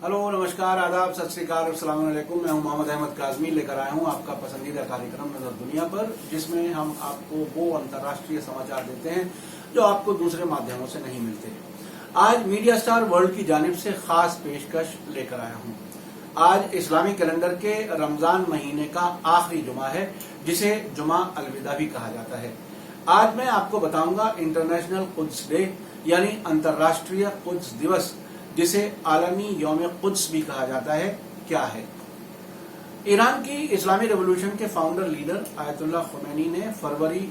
Hello, नमस्कार, आदाब, सत श्री अकाल, अस्सलाम वालेकुम। मैं हूं मोहम्मद अहमद काज़मी, लेकर आया हूं आपका पसंदीदा कार्यक्रम नजर दुनिया पर, जिसमें हम आपको वो अंतर्राष्ट्रीय समाचार देते हैं जो आपको दूसरे माध्यमों से नहीं मिलते। आज मीडिया स्टार वर्ल्ड की जानिब से खास पेशकश लेकर आया हूं। आज इस्लामी कैलेंडर के रमजान महीने का आखिरी जुमा है, जिसे जुमा अलविदा भी कहा जाता है। आज मैं आपको बताऊंगा इंटरनेशनल कुद्स डे यानी अंतर्राष्ट्रीय कुद्स दिवस, जिसे आलमी यौम कुद्स भी कहा जाता है, क्या है। ईरान की इस्लामी रेवोल्यूशन के फाउंडर लीडर आयतुल्लाह खुमैनी ने फरवरी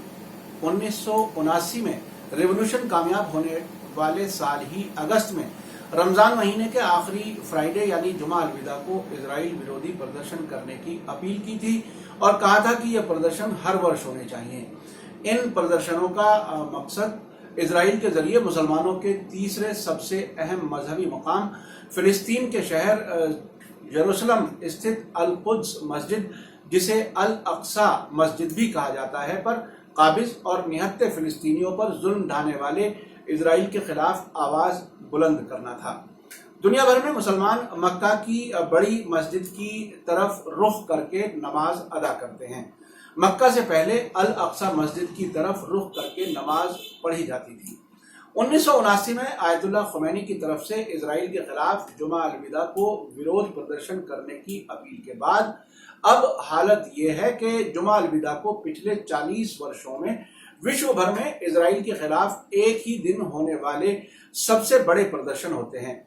1979 में रेवोल्यूशन कामयाब होने वाले साल ही अगस्त में रमजान महीने के आखिरी फ्राइडे यानी जुमा अलविदा को इजराइल विरोधी प्रदर्शन करने की अपील की थी और कहा था कि यह प्रदर्शन हर वर्ष होने चाहिए। इन प्रदर्शनों का मकसद इजराइल के जरिए मुसलमानों के तीसरे सबसे अहम मजहबी मकाम फिलिस्तीन के शहर यरूशलेम स्थित अल कुद्स मस्जिद, जिसे अल अक्सा मस्जिद भी कहा जाता है, पर काबिज और निहत्ते फिलिस्तीनियों पर जुल्म ढाने वाले इजराइल के खिलाफ आवाज बुलंद करना था। दुनिया भर में मुसलमान मक्का की बड़ी मस्जिद की तरफ रुख करके नमाज अदा करते हैं। मक्का से पहले अल अक्सा मस्जिद की तरफ रुख करके नमाज पढ़ी जाती थी। 1979 में आयतुल्लाह खुमैनी की तरफ से इजराइल के खिलाफ जुमा अलविदा को विरोध प्रदर्शन करने की अपील के बाद अब हालत यह है कि जुमा अलविदा को पिछले 40 वर्षों में विश्व भर में इजराइल के खिलाफ एक ही दिन होने वाले सबसे बड़े प्रदर्शन होते हैं।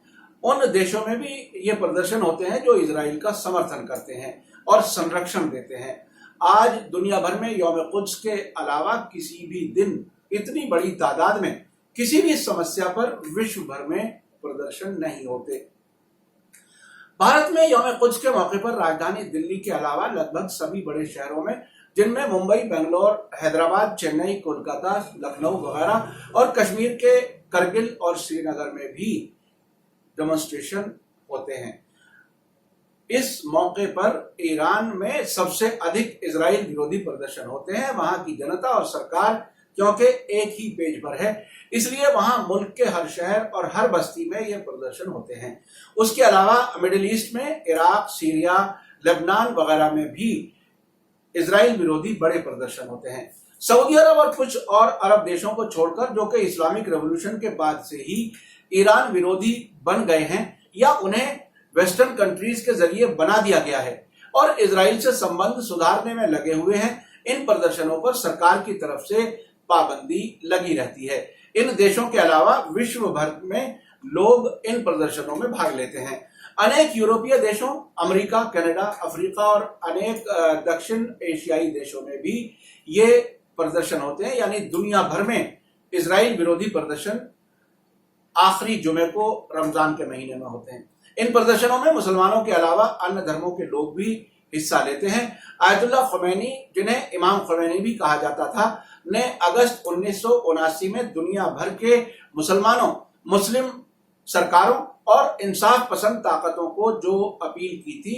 उन देशों में भी ये प्रदर्शन होते हैं जो इजराइल का समर्थन करते हैं और संरक्षण देते हैं। आज दुनिया भर में यौम कुद्स के अलावा किसी भी दिन इतनी बड़ी तादाद में किसी भी समस्या पर विश्व भर में प्रदर्शन नहीं होते। भारत में यौम कुद्स के मौके पर राजधानी दिल्ली के अलावा लगभग सभी बड़े शहरों में, जिनमें मुंबई, बेंगलोर, हैदराबाद, चेन्नई, कोलकाता, लखनऊ वगैरह और कश्मीर के करगिल और श्रीनगर में भी डेमोन्स्ट्रेशन होते हैं। इस मौके पर ईरान में सबसे अधिक इजराइल विरोधी प्रदर्शन होते हैं। वहां की जनता और सरकार क्योंकि एक ही पेज पर है, इसलिए वहां मुल्क के हर शहर और हर बस्ती में ये प्रदर्शन होते हैं। उसके अलावा मिडिल ईस्ट में इराक, सीरिया, लेबनान वगैरह में भी इजराइल विरोधी बड़े प्रदर्शन होते हैं। सऊदी अरब और कुछ और अरब देशों को छोड़कर, जो कि इस्लामिक रेवोल्यूशन के बाद से ही ईरान विरोधी बन गए हैं या उन्हें वेस्टर्न कंट्रीज के जरिए बना दिया गया है और इजराइल से संबंध सुधारने में लगे हुए हैं, इन प्रदर्शनों पर सरकार की तरफ से पाबंदी लगी रहती है। इन देशों के अलावा विश्व भर में लोग इन प्रदर्शनों में भाग लेते हैं। अनेक यूरोपीय देशों, अमेरिका, कनाडा, अफ्रीका और अनेक दक्षिण एशियाई देशों में भी ये प्रदर्शन होते हैं, यानी दुनिया भर में इजराइल विरोधी प्रदर्शन आखिरी जुमे को रमजान के महीने में होते हैं। इन प्रदर्शनों में मुसलमानों के अलावा अन्य धर्मों के लोग भी हिस्सा लेते हैं। आयतुल्लाह खुमैनी, जिन्हें इमाम खुमैनी भी कहा जाता था, ने अगस्त 1979 में दुनिया भर के मुसलमानों, मुस्लिम सरकारों और इंसाफ पसंद ताकतों को जो अपील की थी,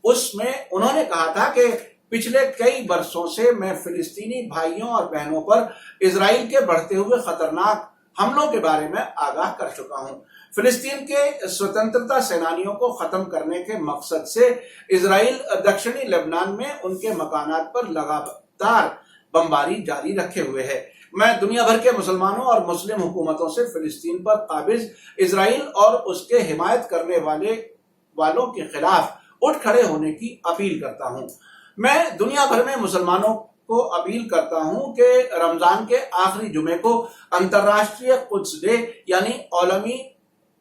उसमें उन्होंने कहा था कि पिछले कई वर्षों से मैं फिलिस्तीनी भाइयों और बहनों पर इजराइल के बढ़ते हुए खतरनाक हमलों के बारे में आगाह कर चुका हूं। फिलिस्तीन के स्वतंत्रता सेनानियों को खत्म करने के मकसद से इजराइल दक्षिणी लेबनान में उनके मकानात पर लगातार बमबारी जारी रखे हुए है। मैं दुनिया भर के मुसलमानों और मुस्लिम हुकूमतों से फिलिस्तीन पर काबिज इजराइल और उसके हिमायत करने वालों के खिलाफ उठ खड़े होने की अपील करता हूं। मैं दुनिया भर में मुसलमानों को अपील करता हूं कि रमजान के आखिरी जुमे को अंतर्राष्ट्रीय कुद्स डे यानी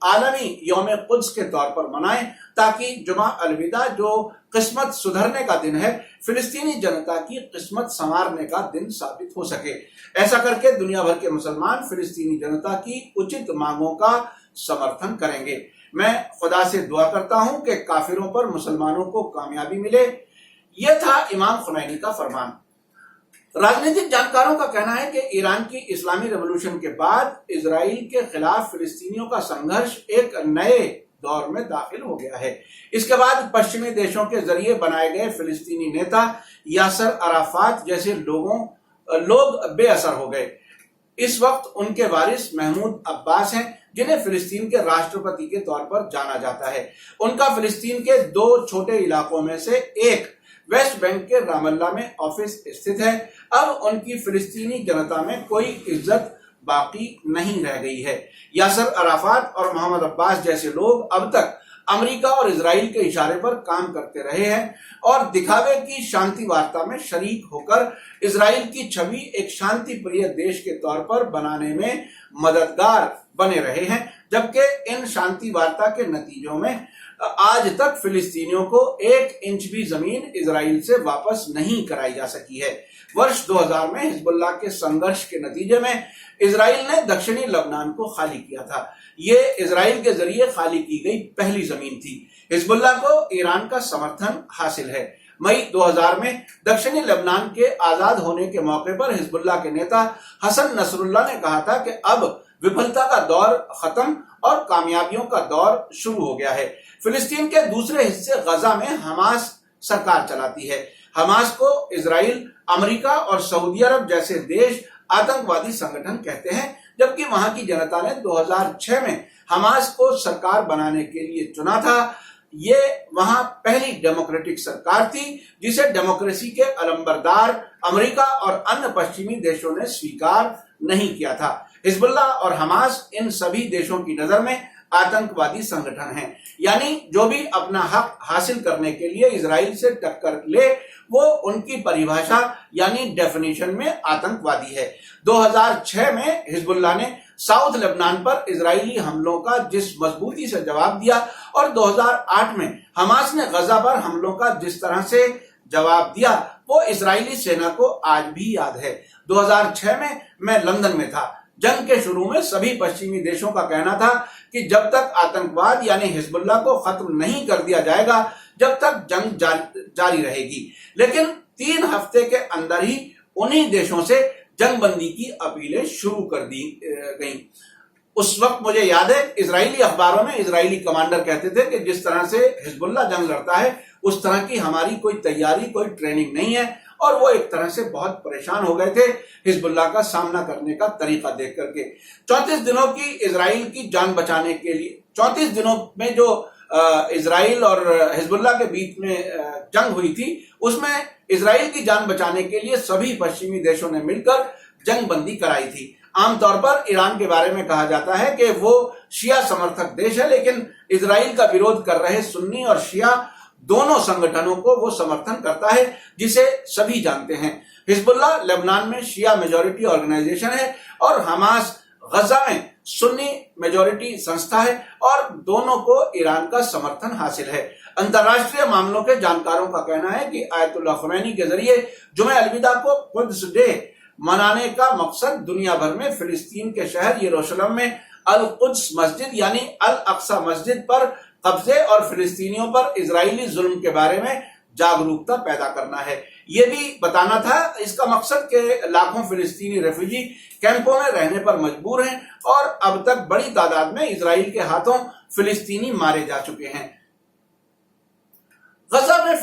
आलमी यौम कुद्स के तौर पर मनाएं, ताकि जुमा अलविदा, जो किस्मत सुधरने का दिन है, फिलिस्तीनी जनता की किस्मत संवारने का दिन साबित हो सके। ऐसा करके दुनिया भर के मुसलमान फिलिस्तीनी जनता की उचित मांगों का समर्थन करेंगे। मैं खुदा से दुआ करता हूं कि काफिरों पर मुसलमानों को कामयाबी मिले। यह था इमाम खुमैनी का फरमान। राजनीतिक जानकारों का कहना है कि ईरान की इस्लामी रेवोल्यूशन के बाद इजराइल के खिलाफ फिलिस्तीनियों का संघर्ष एक नए दौर में दाखिल हो गया है। इसके बाद पश्चिमी देशों के जरिए बनाए गए फिलिस्तीनी नेता यासर अराफात जैसे लोग बेअसर हो गए। इस वक्त उनके वारिस महमूद अब्बास हैं, जिन्हें फिलिस्तीन के राष्ट्रपति के तौर पर जाना जाता है। उनका फिलिस्तीन के 2 छोटे इलाकों में से एक वेस्ट बैंक के रामल्ला में ऑफिस स्थित है। अब उनकी फिलिस्तीनी जनता में कोई इज्जत बाकी नहीं रह गई है। यासर अराफात और मोहम्मद अब्बास जैसे लोग अब तक अमेरिका और इजराइल के इशारे पर काम करते रहे हैं और दिखावे की शांति वार्ता में शरीक होकर इजराइल की छवि एक शांति प्रिय देश के तौर पर बनाने में मददगार बने रहे हैं, जबकि इन शांति वार्ता के नतीजों में आज तक फिलिस्तीनियों को 1 इंच भी जमीन इजराइल से वापस नहीं कराई जा सकी है। वर्ष 2000 में हिजबुल्लाह के संघर्ष के नतीजे में इजराइल ने दक्षिणी लबनान को खाली किया था। ये इजराइल के जरिए खाली की गई पहली जमीन थी। हिजबुल्लाह को ईरान का समर्थन हासिल है। मई 2000 में दक्षिणी लेबनान के आजाद होने के मौके पर हिजबुल्लाह के नेता हसन नसरुल्लाह ने कहा था कि अब विफलता का दौर खत्म और कामयाबियों का दौर शुरू हो गया है। फिलिस्तीन के दूसरे हिस्से गजा में हमास सरकार चलाती है। हमास को इजराइल, अमेरिका और सऊदी अरब जैसे देश आतंकवादी संगठन कहते हैं, जबकि वहां की जनता ने 2006 में हमास को सरकार बनाने के लिए चुना था। ये वहां पहली डेमोक्रेटिक सरकार थी जिसे डेमोक्रेसी के अलंबरदार अमेरिका और अन्य पश्चिमी देशों ने स्वीकार नहीं किया था। हिजबुल्लाह और हमास इन सभी देशों की नजर में आतंकवादी संगठन हैं, यानी जो भी अपना हक हासिल करने के लिए इजराइल से टक्कर ले वो उनकी परिभाषा यानी डेफिनेशन में आतंकवादी है। 2006 में हिजबुल्लाह ने साउथ लेबनान पर इजरायली हमलों का जिस मजबूती से जवाब दिया और 2008 में हमास ने गजा पर हमलों का जिस तरह से जवाब दिया वो इजरायली सेना को आज भी याद है। 2006 में मैं लंदन में था। जंग के शुरू में सभी पश्चिमी देशों का कहना था कि जब तक आतंकवाद यानी हिजबुल्लाह को खत्म नहीं कर दिया जाएगा जब तक जंग जारी रहेगी, लेकिन 3 हफ्ते के अंदर ही उन्हीं देशों से जंगबंदी की अपीलें शुरू कर दी गईं। उस वक्त मुझे याद है इजरायली अखबारों में इजरायली कमांडर कहते थे कि जिस तरह से हिजबुल्लाह जंग लड़ता है उस तरह की हमारी कोई तैयारी, कोई ट्रेनिंग नहीं है, और वो एक तरह से बहुत परेशान हो गए थे हिजबुल्लाह का सामना करने का तरीका देख करके। 34 दिनों की इजराइल की जान बचाने के लिए 34 दिनों में जो इजराइल और हिजबुल्लाह के बीच में जंग हुई थी उसमें इजराइल की जान बचाने के लिए सभी पश्चिमी देशों ने मिलकर जंगबंदी कराई थी। आमतौर पर ईरान के बारे में कहा जाता है कि वो शिया समर्थक देश है, लेकिन इजराइल का विरोध कर रहे सुन्नी और शिया दोनों संगठनों को वो समर्थन करता है, जिसे सभी जानते हैं। हिजबुल्लाह लेबनान में शिया मेजॉरिटी ऑर्गेनाइजेशन है और हमास गजा में सुन्नी मेजॉरिटी संस्था है और दोनों को ईरान का समर्थन हासिल है। अंतर्राष्ट्रीय मामलों के जानकारों का कहना है कि आयतुल्लाह खुमैनी के जरिए जुमे अलविदा को कुद्स डे मनाने का मकसद दुनिया भर में फिलिस्तीन के शहर यरूशलेम में अल कुद्स मस्जिद यानी अल अक्सा मस्जिद पर कब्जे और फिलिस्तीनियों पर इजरायली जुल्म के बारे में जागरूकता पैदा करना है। ये भी बताना था इसका मकसद के लाखों फिलिस्तीनी रेफ्यूजी कैंपों में रहने पर मजबूर हैं और अब तक बड़ी तादाद में इजराइल के हाथों फिलिस्तीनी मारे जा चुके हैं। गजा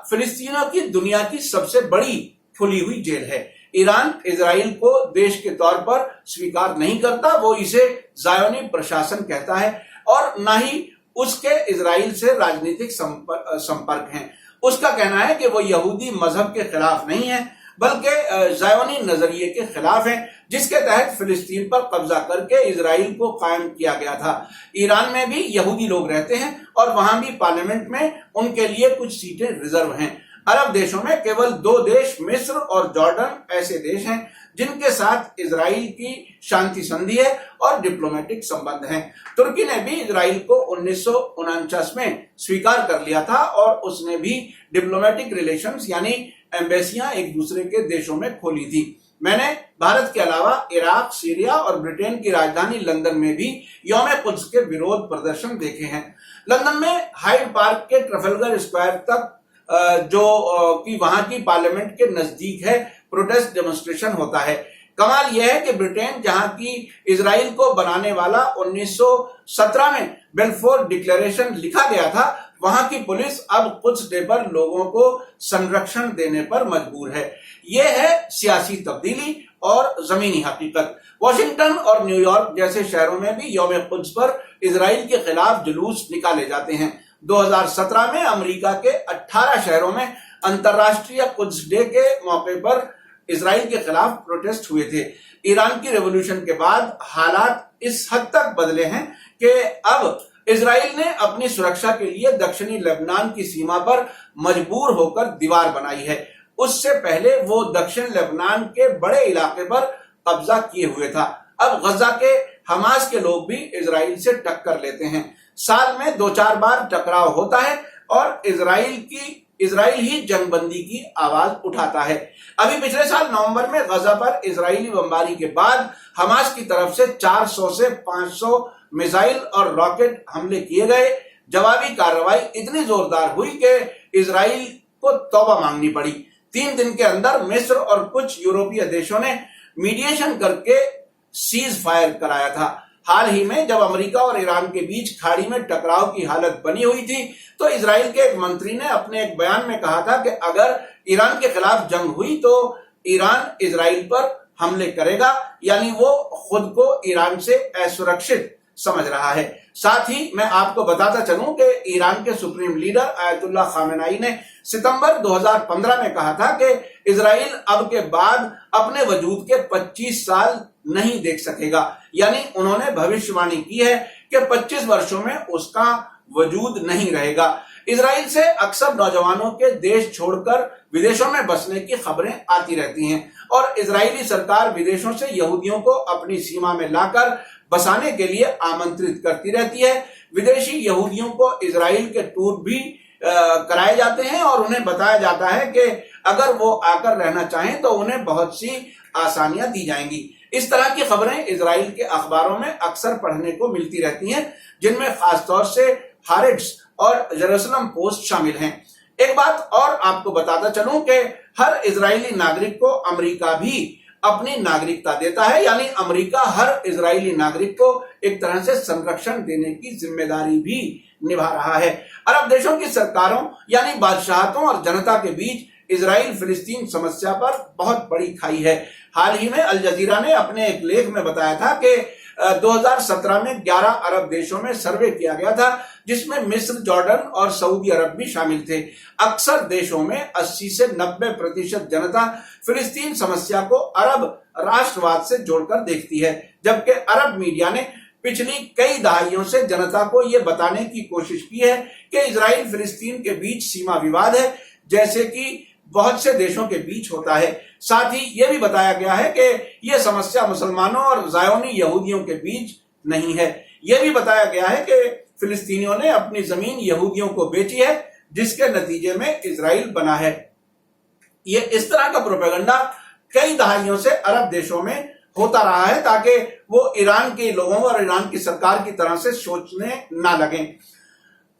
फिलिस्तीनियों की दुनिया की सबसे बड़ी खुली हुई जेल है। ईरान इजराइल को देश के तौर पर स्वीकार नहीं करता, वो इसे ज़ायोनी प्रशासन कहता है और न ही उसके इजराइल से राजनीतिक संपर्क हैं। उसका कहना है कि वो यहूदी मजहब के खिलाफ नहीं है बल्कि ज़ायोनी नजरिए के खिलाफ है, जिसके तहत फिलिस्तीन पर कब्जा करके इजराइल को कायम किया गया था। ईरान में भी यहूदी लोग रहते हैं और वहां भी पार्लियामेंट में उनके लिए कुछ सीटें रिजर्व हैं। अरब देशों में केवल 2 देश मिस्र और जॉर्डन ऐसे देश हैं जिनके साथ इजराइल की शांति संधि है और डिप्लोमेटिक संबंध हैं। तुर्की ने भी इजराइल को 1949 में स्वीकार कर लिया था और उसने भी डिप्लोमेटिक रिलेशंस यानी एम्बेसियां एक दूसरे के देशों में खोली थी। मैंने भारत के अलावा इराक, सीरिया और ब्रिटेन की राजधानी लंदन में भी यौम कुद्स के विरोध प्रदर्शन देखे हैं। लंदन में हाइड पार्क के ट्रफेलगर स्क्वायर तक जो कि वहां की पार्लियामेंट के नजदीक है प्रोटेस्ट डेमोन्स्ट्रेशन होता है। कमाल यह है कि ब्रिटेन, जहां की इजराइल को बनाने वाला 1917 में बेल्फोर डिक्लेरेशन लिखा गया था, वहां की पुलिस अब कुछ डे पर लोगों को संरक्षण देने पर मजबूर है। यह है सियासी तब्दीली और जमीनी हकीकत। वॉशिंगटन और न्यूयॉर्क जैसे शहरों में भी यौम कुद्स पर इजराइल के खिलाफ जुलूस निकाले जाते हैं। 2017 में अमेरिका के 18 शहरों में अंतर्राष्ट्रीय कुद्स डे के मौके पर इजराइल के खिलाफ प्रोटेस्ट हुए थे। ईरान की रेवोल्यूशन के बाद हालात इस हद तक बदले हैं कि अब इजराइल ने अपनी सुरक्षा के लिए दक्षिणी लेबनान की सीमा पर मजबूर होकर दीवार बनाई है। उससे पहले वो दक्षिण लेबनान के बड़े इलाके पर कब्जा किए हुए था। अब गजा के हमास के लोग भी इजराइल से टक्कर लेते हैं। साल में 2-4 बार टकराव होता है और इजराइल ही जंगबंदी की आवाज उठाता है। अभी पिछले साल नवंबर में गजा पर इजरायली बमबारी के बाद हमास की तरफ से 400 से 500 मिसाइल और रॉकेट हमले किए गए। जवाबी कार्रवाई इतनी जोरदार हुई कि इजराइल को तौबा मांगनी पड़ी। 3 दिन के अंदर मिस्र और कुछ यूरोपीय देशों ने मीडिएशन करके सीज फायर कराया था। हाल ही में जब अमेरिका और ईरान के बीच खाड़ी में टकराव की हालत बनी हुई थी तो इजराइल के एक मंत्री ने अपने एक बयान में कहा था कि अगर ईरान के खिलाफ जंग हुई तो ईरान इजराइल पर हमले करेगा, यानी वो खुद को ईरान से असुरक्षित समझ रहा है। साथ ही मैं आपको बताता चलूं कि ईरान के सुप्रीम लीडर आयतुल्लाह खामेनेई ने सितंबर 2015 में कहा था कि इजराइल अब के बाद अपने वजूद के 25 साल नहीं देख सकेगा, यानी उन्होंने भविष्यवाणी की है कि 25 वर्षों में उसका वजूद नहीं रहेगा। इजराइल से अक्सर नौजवानों के देश छोड़कर विदेशों में बसने की खबरें आती रहती हैं और इजरायली सरकार विदेशों से यहूदियों को अपनी सीमा में लाकर बसाने के लिए आमंत्रित करती रहती है। विदेशी यहूदियों को इजराइल के टूर भी कराए जाते हैं और उन्हें बताया जाता है कि अगर वो आकर रहना चाहें तो उन्हें बहुत सी आसानियां दी जाएंगी। इस तरह की खबरें इजराइल के अखबारों में अक्सर पढ़ने को मिलती रहती हैं, जिनमें खासतौर से हारेट्स और जेरूसलम पोस्ट शामिल हैं। एक बात और आपको बताता चलूं कि हर इजरायली नागरिक को अमेरिका भी अपनी नागरिकता देता है, यानी अमेरिका हर इजरायली नागरिक को एक तरह से संरक्षण देने की जिम्मेदारी भी निभा रहा है। अरब देशों की सरकारों यानी बादशाहतों और जनता के बीच इजराइल फिलिस्तीन समस्या पर बहुत बड़ी खाई है। हाल ही में अल जजीरा ने अपने एक लेख में बताया था कि 2017 में 11 अरब देशों में सर्वे किया गया था, जिसमें मिस्र, जॉर्डन और सऊदी अरब भी शामिल थे। अक्सर देशों में 80 से 90% जनता फिलिस्तीन समस्या को अरब राष्ट्रवाद से जोड़कर देखती है, जबकि अरब मीडिया ने पिछली कई दहाइयों से जनता को यह बताने की कोशिश की है कि इजराइल फिलिस्तीन के बीच सीमा विवाद है, जैसे कि बहुत से देशों के बीच होता है। साथ ही यह भी बताया गया है कि यह समस्या मुसलमानों और ज़ायोनी यहूदियों के बीच नहीं है। यह भी बताया गया है कि फिलिस्तीनियों ने अपनी जमीन यहूदियों को बेची है, जिसके नतीजे में इजराइल बना है। यह इस तरह का प्रोपेगेंडा कई दहाइयों से अरब देशों में होता रहा है ताकि वो ईरान के लोगों और ईरान की सरकार की तरह से सोचने ना लगे।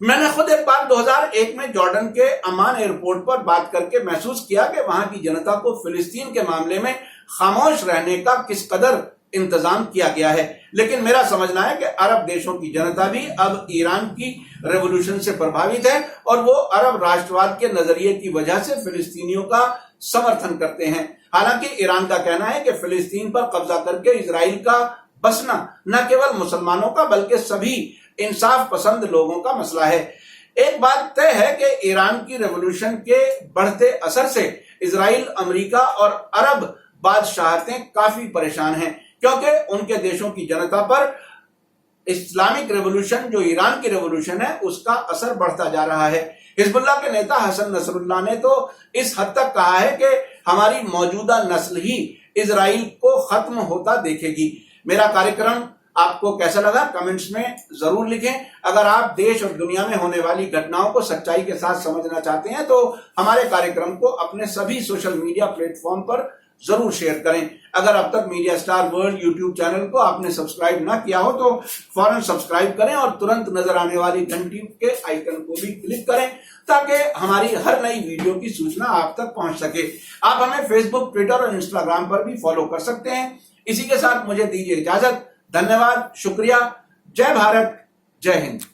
मैंने खुद एक बार 2001 में जॉर्डन के अमान एयरपोर्ट पर बात करके महसूस किया कि वहां की जनता को फिलिस्तीन के मामले में खामोश रहने का किस कदर इंतजाम किया गया है। लेकिन मेरा समझना है कि अरब देशों की जनता भी अब ईरान की रेवोल्यूशन से प्रभावित है और वो अरब राष्ट्रवाद के नजरिए की वजह से फिलिस्तीनियों का समर्थन करते हैं। हालांकि ईरान का कहना है कि फिलिस्तीन पर कब्जा करके इजराइल का बसना न केवल मुसलमानों का बल्कि सभी इंसाफ पसंद लोगों का मसला है। एक बात तय है कि ईरान की रेवोल्यूशन के बढ़ते असर से इजराइल, अमेरिका और अरब बादशाहतें काफी परेशान हैं, क्योंकि उनके देशों की जनता पर इस्लामिक रेवोल्यूशन जो ईरान की रेवोल्यूशन है उसका असर बढ़ता जा रहा है। हिजबुल्लाह के नेता हसन नसरुल्लाह ने तो इस हद तक कहा है कि हमारी मौजूदा नस्ल ही इजराइल को खत्म होता देखेगी। मेरा कार्यक्रम आपको कैसा लगा कमेंट्स में जरूर लिखें। अगर आप देश और दुनिया में होने वाली घटनाओं को सच्चाई के साथ समझना चाहते हैं तो हमारे कार्यक्रम को अपने सभी सोशल मीडिया प्लेटफॉर्म पर जरूर शेयर करें। अगर अब तक media star world YouTube channel को आपने सब्सक्राइब ना किया हो तो फौरन सब्सक्राइब करें और तुरंत नजर आने वाली घंटी के आइकन को भी क्लिक करें ताकि हमारी हर नई वीडियो की सूचना आप तक पहुंच सके। आप हमें फेसबुक, ट्विटर और इंस्टाग्राम पर भी फॉलो कर सकते हैं। इसी के साथ मुझे दीजिए इजाजत। धन्यवाद, शुक्रिया, जय भारत, जय हिंद।